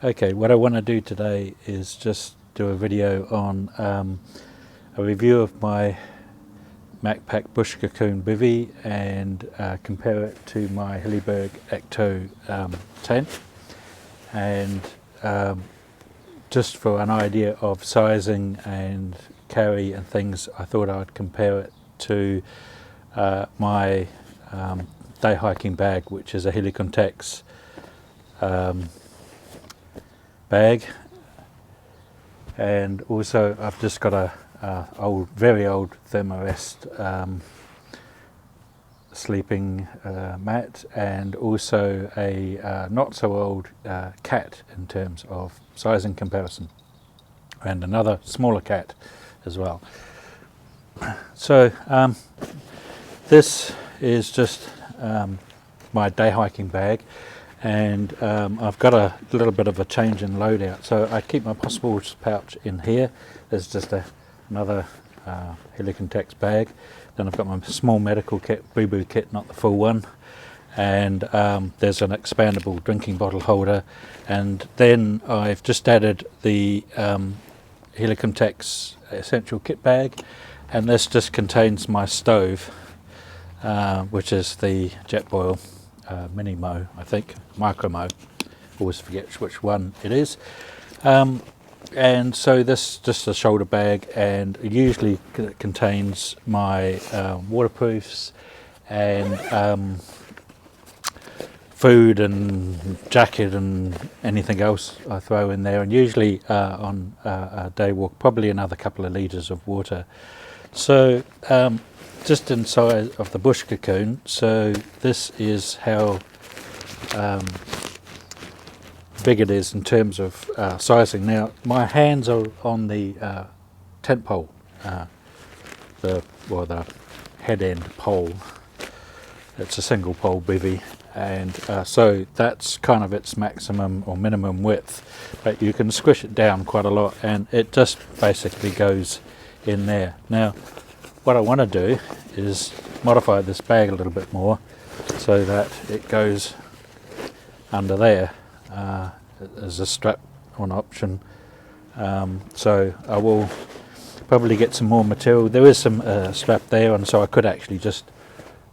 Okay, what I want to do today is just do a video on a review of my Macpac Bush Cocoon Bivy and compare it to my Hilleberg AKTO tent, and just for an idea of sizing and carry and things, I thought I would compare it to my day hiking bag, which is a Hilleberg bag. And also I've just got a very old Thermarest sleeping mat, and also a not so old cat in terms of sizing comparison, and another smaller cat as well. So this is just my day hiking bag, and I've got a little bit of a change in loadout. So I keep my possible pouch in here. There's just another Hilleberg bag. Then I've got my small medical kit, boo-boo kit, not the full one. And there's an expandable drinking bottle holder. And then I've just added the Hilleberg essential kit bag. And this just contains my stove, which is the Jetboil Mini Mo, I think, Micro Mo, always forget which one it is. And so this just a shoulder bag, and it usually contains my waterproofs and food and jacket and anything else I throw in there, and usually on a day walk probably another couple of litres of water. So just inside of the Bush Cocoon, so this is how big it is in terms of sizing. Now my hands are on the tent pole, the head end pole. It's a single pole bivy, and so that's kind of its maximum or minimum width, but you can squish it down quite a lot, and it just basically goes in there. Now what I want to do is modify this bag a little bit more so that it goes under there as a strap on option. So I will probably get some more material. There is some strap there, and so I could actually just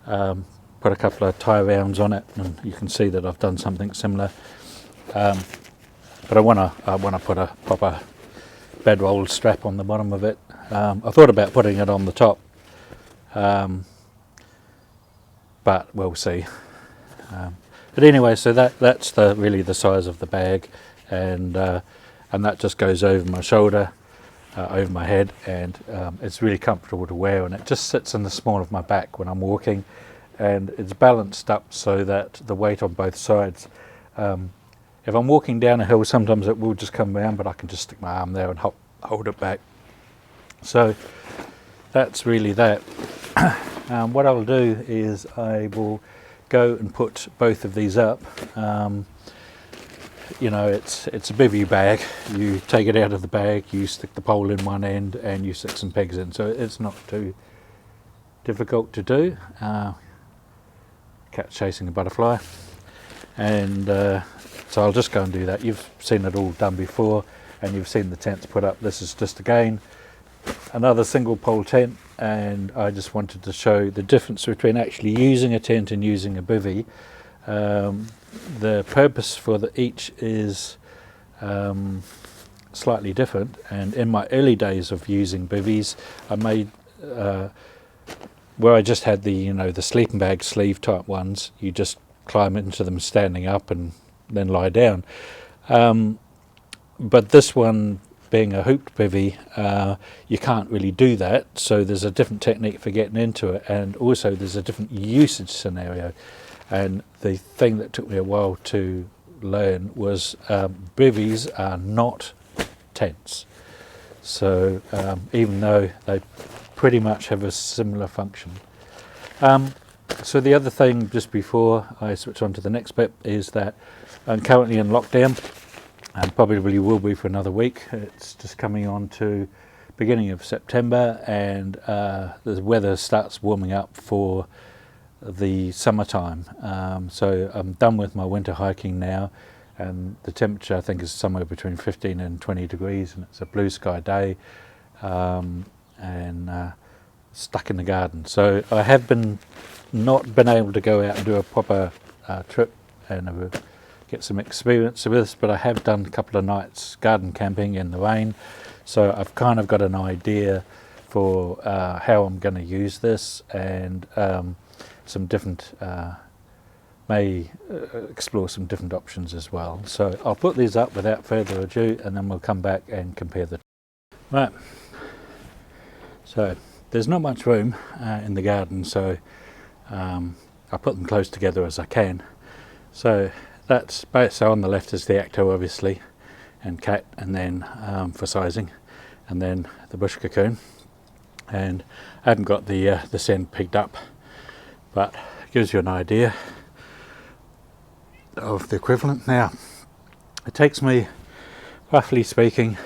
put a couple of tie rounds on it, and you can see that I've done something similar. But I want to put a proper bedroll strap on the bottom of it. I thought about putting it on the top, but we'll see. But anyway, so that's really the size of the bag, and that just goes over my shoulder, over my head, and it's really comfortable to wear, and it just sits in the small of my back when I'm walking, and it's balanced up so that the weight on both sides. If I'm walking down a hill, sometimes it will just come around, but I can just stick my arm there and hold it back. So that's really that. What I'll do is I will go and put both of these up. You know, it's a bivy bag. You take it out of the bag, you stick the pole in one end, and you stick some pegs in, so it's not too difficult to do. Cat chasing a butterfly, and so I'll just go and do that. You've seen it all done before, and you've seen the tents put up. This is just again another single pole tent, and I just wanted to show the difference between actually using a tent and using a bivy. The purpose for each is slightly different, and in my early days of using bivvies, I made where I just had the sleeping bag sleeve type ones. You just climb into them standing up and then lie down. But this one, being a hooped bivy, you can't really do that, so there's a different technique for getting into it, and also there's a different usage scenario. And the thing that took me a while to learn was bivvies are not tents, so even though they pretty much have a similar function. So the other thing, just before I switch on to the next bit, is that I'm currently in lockdown, and probably will be for another week. It's just coming on to beginning of September, and the weather starts warming up for the summertime. So I'm done with my winter hiking now, and the temperature I think is somewhere between 15 and 20 degrees, and it's a blue sky day, and stuck in the garden. So I have not been able to go out and do a proper trip and get some experience with this, but I have done a couple of nights garden camping in the rain, so I've kind of got an idea for how I'm going to use this, and some different may explore some different options as well. So I'll put these up without further ado, and then we'll come back and compare the right. So there's not much room in the garden, so I put them close together as I can. So that's so on the left is the AKTO obviously, and cat, and then for sizing, and then the bush cocoon. And I haven't got the scent picked up, but it gives you an idea of the equivalent. Now it takes me, roughly speaking,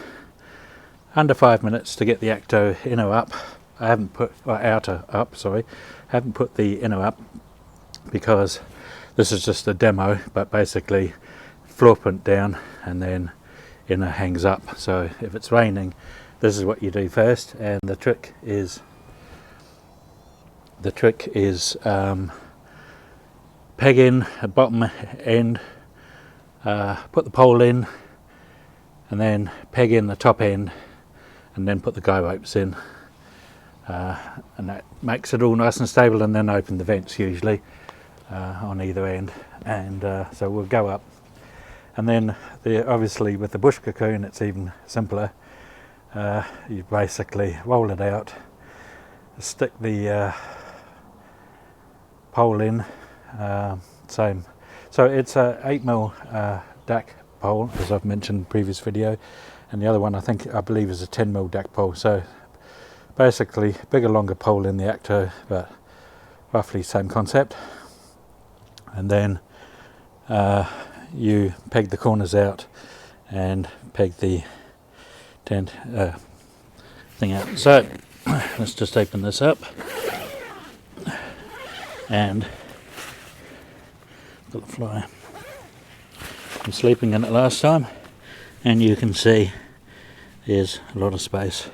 under 5 minutes to get the AKTO inner up. I haven't put outer up, sorry. I haven't put the inner up because this is just a demo, but basically floor print down and then inner hangs up. So if it's raining, this is what you do first, and the trick is peg in a bottom end, put the pole in, and then peg in the top end, and then put the guy ropes in, and that makes it all nice and stable, and then open the vents usually on either end, and so we'll go up. And then obviously with the bush cocoon it's even simpler. You basically roll it out, stick the pole in, same. So it's a 8mm DAC pole, as I've mentioned in the previous video, and the other one I believe is a 10mm DAC pole. So basically bigger, longer pole in the AKTO, but roughly same concept. And then you peg the corners out and peg the tent thing out. So let's just open this up, and got the fly. I'm sleeping in it last time, and you can see there's a lot of space.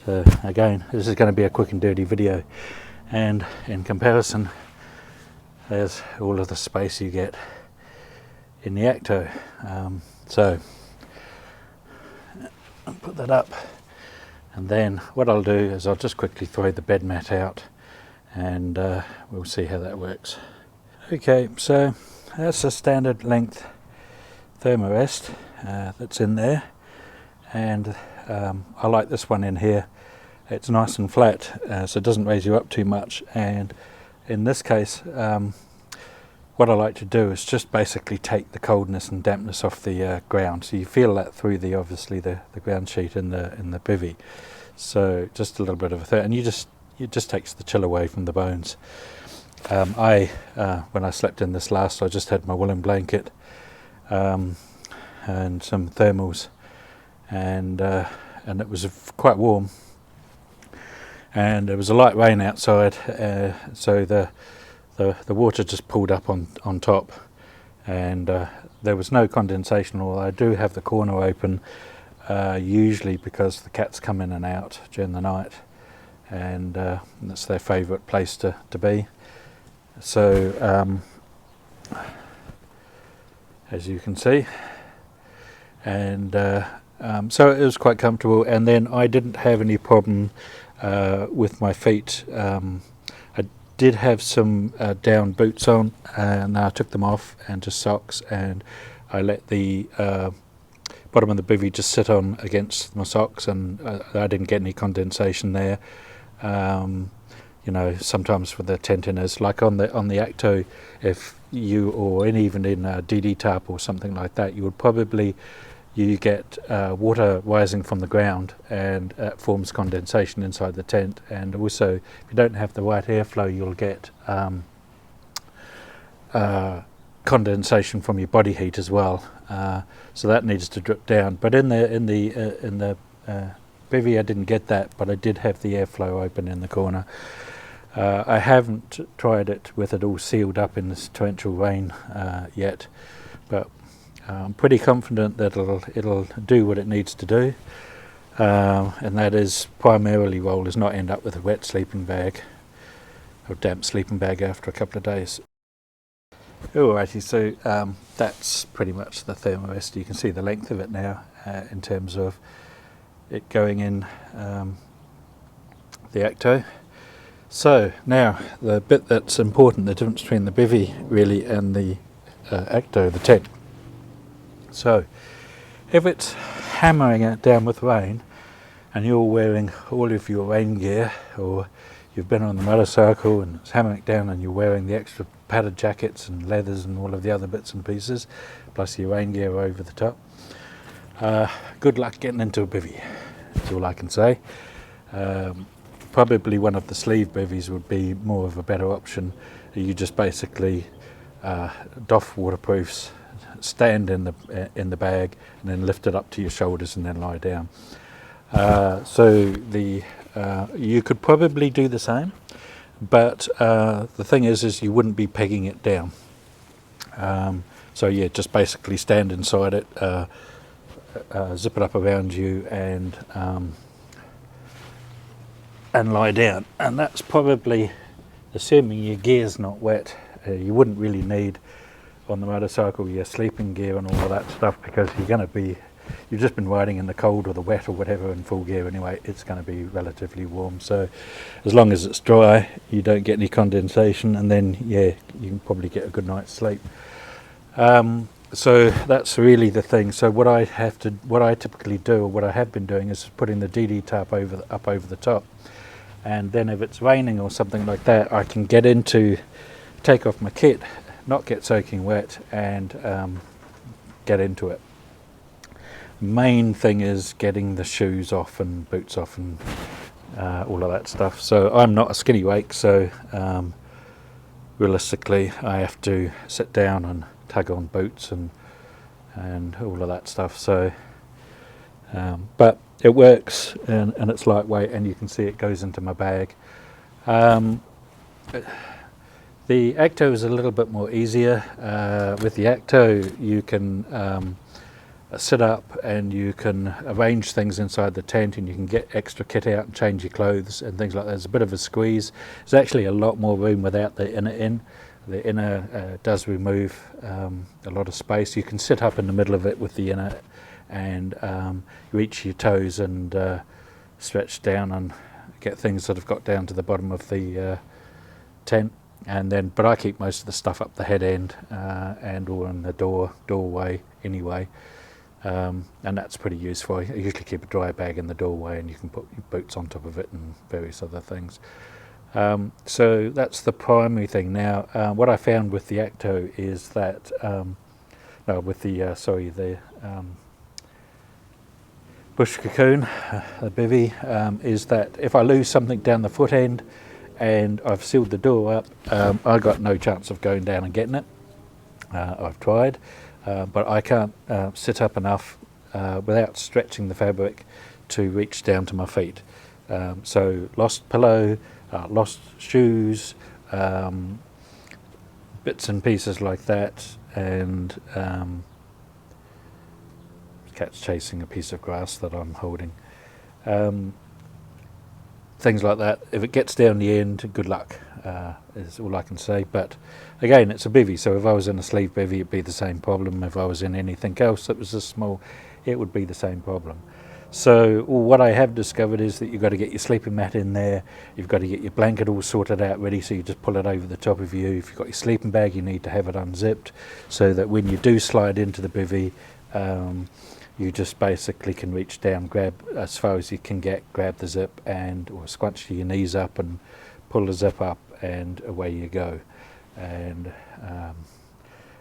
So again, this is going to be a quick and dirty video, and in comparison, there's all of the space you get in the AKTO. So I'll put that up, and then what I'll do is I'll just quickly throw the bed mat out, and we'll see how that works. Okay, so that's a standard length thermarest that's in there, and I like this one in here. It's nice and flat, so it doesn't raise you up too much, and in this case what I like to do is just basically take the coldness and dampness off the ground, so you feel that through the obviously the ground sheet in the bivy. So just a little bit of and it just takes the chill away from the bones. When I slept in this last, I just had my woolen blanket and some thermals, and it was quite warm, and it was a light rain outside, so the water just pooled up on top, and there was no condensation, although I do have the corner open usually because the cats come in and out during the night, and that's their favourite place to be. So as you can see, and so it was quite comfortable, and then I didn't have any problem with my feet. I did have some down boots on, and I took them off, and just socks, and I let the bottom of the bivy just sit on against my socks, and I didn't get any condensation there. You know, sometimes with the tent inners, like on the AKTO, if you, or even in a DD tarp or something like that, you would probably get water rising from the ground, and it forms condensation inside the tent, and also if you don't have the right airflow, you'll get condensation from your body heat as well. So that needs to drip down. But in the bivy, I didn't get that, but I did have the airflow open in the corner. I haven't tried it with it all sealed up in this torrential rain yet, but I'm pretty confident that it'll do what it needs to do, and that is primarily roll is not end up with a wet sleeping bag or damp sleeping bag after a couple of days. Alrighty, so that's pretty much the thermarest. You can see the length of it now in terms of it going in the AKTO. So now the bit that's important, the difference between the Bivy really and the AKTO, the tent. So if it's hammering it down with rain and you're wearing all of your rain gear, or you've been on the motorcycle and it's hammering it down and you're wearing the extra padded jackets and leathers and all of the other bits and pieces, plus your rain gear over the top, good luck getting into a bivvy, that's all I can say. Probably one of the sleeve bivvies would be more of a better option. You just basically doff waterproofs, stand in the bag, and then lift it up to your shoulders and then lie down. So you could probably do the same, but the thing is you wouldn't be pegging it down. So yeah, just basically stand inside it, zip it up around you, and lie down. And that's probably, assuming your gear's not wet, you wouldn't really need on the motorcycle your sleeping gear and all of that stuff, because you've just been riding in the cold or the wet or whatever in full gear anyway. It's going to be relatively warm, so as long as it's dry, you don't get any condensation, and then yeah, you can probably get a good night's sleep. So that's really the thing. So what I typically do, or what I have been doing, is putting the DD tarp up over the top, and then if it's raining or something like that, I can take off my kit, not get soaking wet, and get into it. Main thing is getting the shoes off and boots off and all of that stuff. So I'm not a skinny wake, so realistically I have to sit down and tug on boots and all of that stuff. So but it works, and it's lightweight, and you can see it goes into my bag. The AKTO is a little bit more easier. With the AKTO you can sit up and you can arrange things inside the tent, and you can get extra kit out and change your clothes and things like that. There's a bit of a squeeze. There's actually a lot more room without the inner in. The inner does remove a lot of space. You can sit up in the middle of it with the inner, and reach your toes and stretch down and get things that have got down to the bottom of the tent. And then, but I keep most of the stuff up the head end and or in the doorway anyway. And that's pretty useful. I usually keep a dry bag in the doorway, and you can put your boots on top of it and various other things. So that's the primary thing. Now, what I found with the AKTO is that, the Bush Cocoon, the Bivy, is that if I lose something down the foot end and I've sealed the door up, I've got no chance of going down and getting it. I've tried. But I can't sit up enough without stretching the fabric to reach down to my feet. So lost pillow, lost shoes, bits and pieces like that, and cat's chasing a piece of grass that I'm holding. Things like that. If it gets down the end, good luck, is all I can say. But again, it's a bivvy, so if I was in a sleeve bivvy, it'd be the same problem. If I was in anything else that was this small, it would be the same problem. So what I have discovered is that you've got to get your sleeping mat in there, you've got to get your blanket all sorted out ready, so you just pull it over the top of you. If you've got your sleeping bag, you need to have it unzipped, so that when you do slide into the bivvy, you just basically can reach down, grab as far as you can get, grab the zip, or scrunch your knees up and pull the zip up, and away you go. And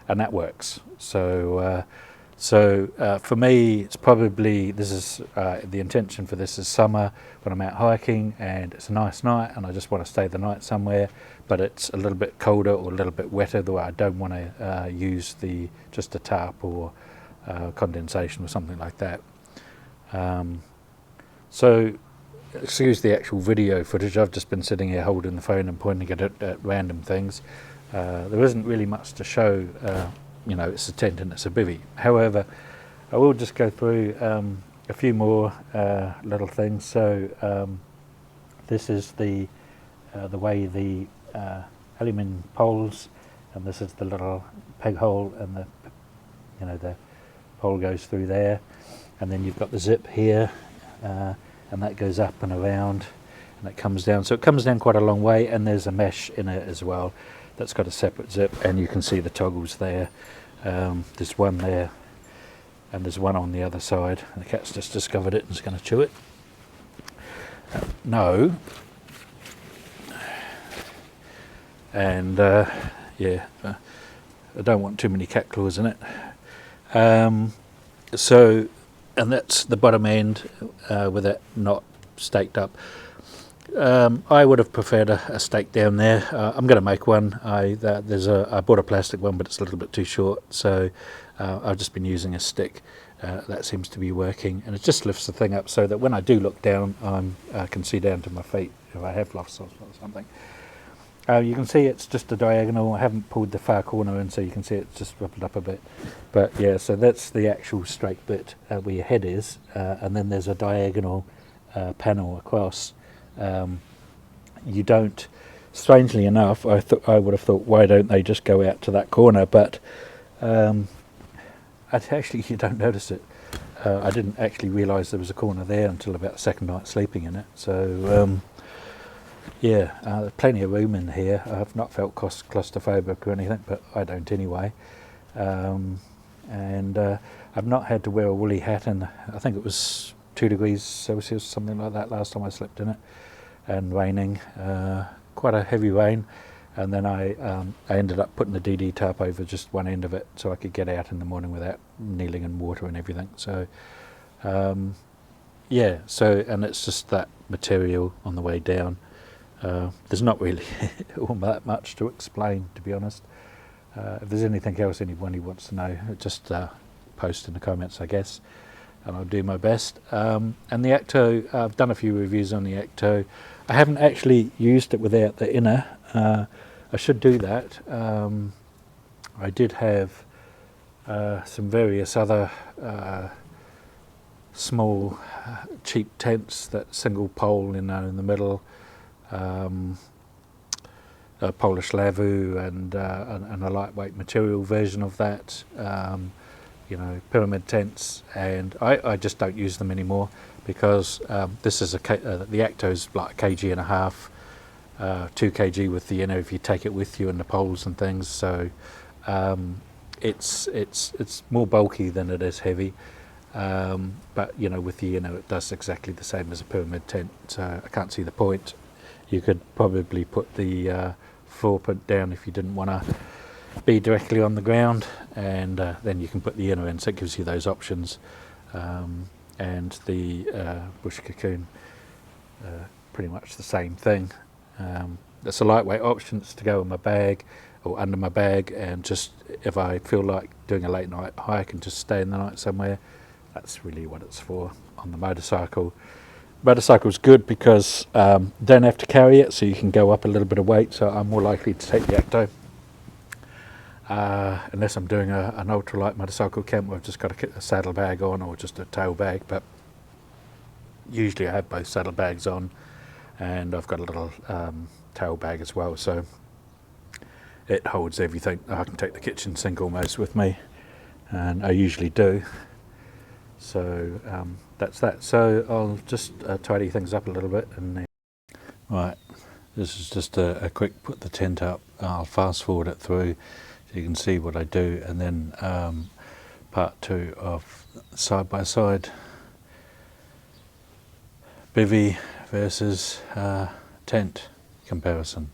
that works. So for me, it's probably, the intention for this is summer, when I'm out hiking and it's a nice night and I just want to stay the night somewhere, but it's a little bit colder or a little bit wetter, though I don't want to use just a tarp or condensation or something like that. So excuse the actual video footage. I've just been sitting here holding the phone and pointing it at random things. There isn't really much to show you know, it's a tent and it's a bivvy. However, I will just go through a few more little things. So this is the way the aluminium poles, and this is the little peg hole, and the pole goes through there, and then you've got the zip here, and that goes up and around, and it comes down. So it comes down quite a long way, and there's a mesh in it as well that's got a separate zip, and you can see the toggles there. There's one there, and there's one on the other side, and the cat's just discovered it and is going to chew it. No. And yeah, I don't want too many cat claws in it. So, and that's the bottom end with it not staked up. I would have preferred a stake down there. I'm going to make one. I bought a plastic one, but it's a little bit too short, so I've just been using a stick. That seems to be working, and it just lifts the thing up so that when I do look down, I can see down to my feet if I have lost or something. You can see it's just a diagonal. I haven't pulled the far corner in, so you can see it's just rippled up a bit. But yeah, so that's the actual straight bit where your head is, and then there's a diagonal panel across. You don't, strangely enough, I would have thought, why don't they just go out to that corner? But actually, you don't notice it. I didn't actually realise there was a corner there until about the second night sleeping in it. So yeah, there's plenty of room in here. I've not felt claustrophobic or anything, but I don't anyway. And I've not had to wear a woolly hat, and I think it was 2 degrees Celsius, something like that, last time I slept in it, and raining, quite a heavy rain. And then I ended up putting the DD tarp over just one end of it so I could get out in the morning without kneeling in water and everything. So yeah, so, and it's just that material on the way down. There's not really all that much to explain, to be honest. If there's anything else anybody wants to know, just post in the comments, I guess, and I'll do my best. And the AKTO, I've done a few reviews on the AKTO. I haven't actually used it without the inner. I should do that. I did have some various other small cheap tents, that single pole in the middle, a Polish lavu, and a lightweight material version of that, you know, pyramid tents, and I just don't use them anymore because this is the AKTO's like a kg and a half, 2 kg with the inner if you take it with you and the poles and things. So it's more bulky than it is heavy. But you know, with the inner it does exactly the same as a pyramid tent, so I can't see the point. You could probably put the floor print down if you didn't want to be directly on the ground, and then you can put the inner in, so it gives you those options. And the Bush Cocoon, pretty much the same thing. It's a lightweight option. It's to go in my bag or under my bag, and just if I feel like doing a late night hike and just stay in the night somewhere, that's really what it's for. On the motorcycle, motorcycle's good because don't have to carry it, so you can go up a little bit of weight, so I'm more likely to take the AKTO. Unless I'm doing an ultralight motorcycle camp where I've just got a saddle bag on or just a tail bag, but usually I have both saddle bags on, and I've got a little tail bag as well, so it holds everything. I can take the kitchen sink almost with me, and I usually do. So that's that. So I'll just tidy things up a little bit, and then right, this is just a quick put the tent up. I'll fast forward it through so you can see what I do, and then part 2 of side by side bivvy versus tent comparison.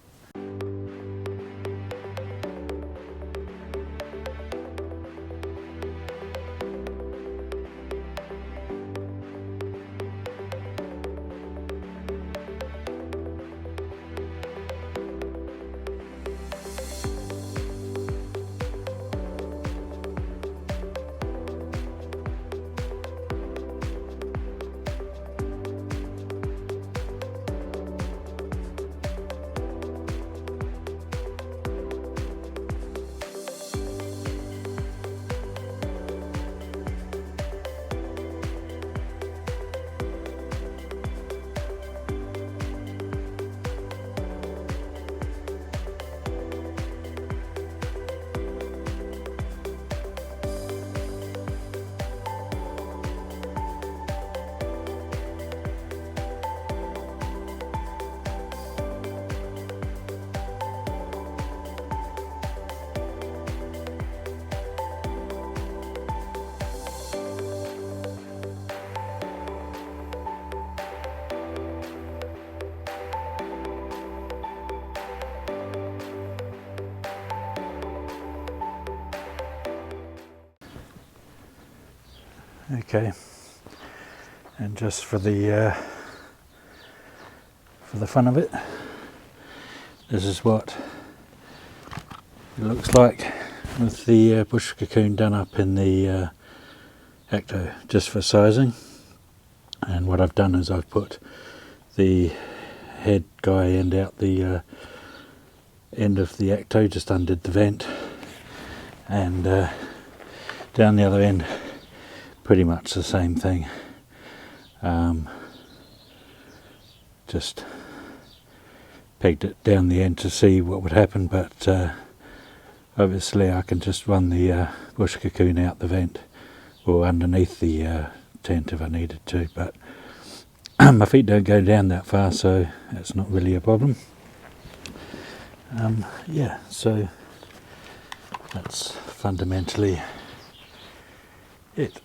Okay, and just for the fun of it, this is what it looks like with the bush cocoon done up in the AKTO, just for sizing. And what I've done is I've put the head guy end out the end of the AKTO, just undid the vent, and down the other end pretty much the same thing. Just pegged it down the end to see what would happen, but obviously I can just run the bush cocoon out the vent or underneath the tent if I needed to, but my feet don't go down that far, so that's not really a problem. Yeah, so that's fundamentally it.